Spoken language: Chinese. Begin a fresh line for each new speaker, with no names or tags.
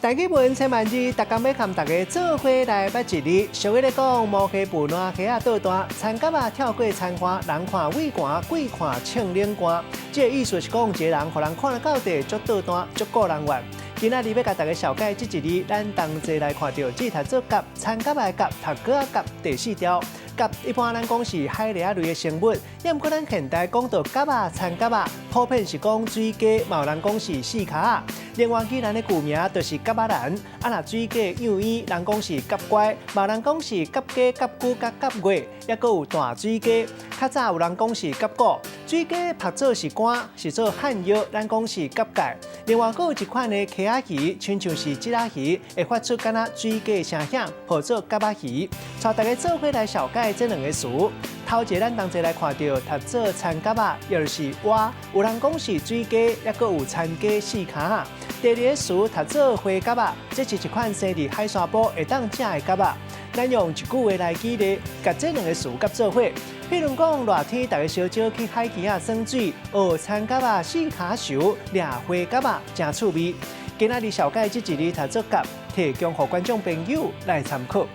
大家问千万字，大家要跟大家做伙来捌一字。俗话咧讲，毛溪布烂溪啊倒弹，田蛤啊跳过田花，人看尾寒，鬼看唱冷歌。这个意思是讲，一个人互人看了到底，足倒弹，足顾人怨。今仔日要甲大家小解这一字，咱同齐来看到这读做蛤，田蛤的蛤，读过啊蛤，第四条。蛤一般咱讲是海蜊类的生物，也毋过咱现代讲到蛤啊、田蛤啊，普遍是讲水鸡，嘛有人讲是四脚啊。另外，既然的旧名就是蛤仔兰，啊若水鸡幼鱼，人讲是蛤乖，嘛有人讲是蛤鸡、蛤龟、甲蛤月，也佫有大水鸡。较早有人讲是蛤骨，水鸡拍做是肝，是做汉药，咱讲是蛤介。另外，佫有一款的溪仔鱼，亲像是鲫仔鱼，会发出敢若水鸡的声响，号做蛤仔鱼。带大家做伙来小解这两个词。头一个咱同齐来看到，读做田蛤啊，又就是蛙，有人讲是水鸡，也佫有田鸡四脚啊。第二个词读做花蛤啊，这是一款生伫海沙堡会当食的蛤啊。咱用一句话来举例，甲这两个词夹做伙。譬如讲，热天大家烧酒去海边啊耍水，学田蛤啊四脚熟，掠花蛤啊真趣味。今仔日小解这一字读做蛤，提供给观众朋友来参考。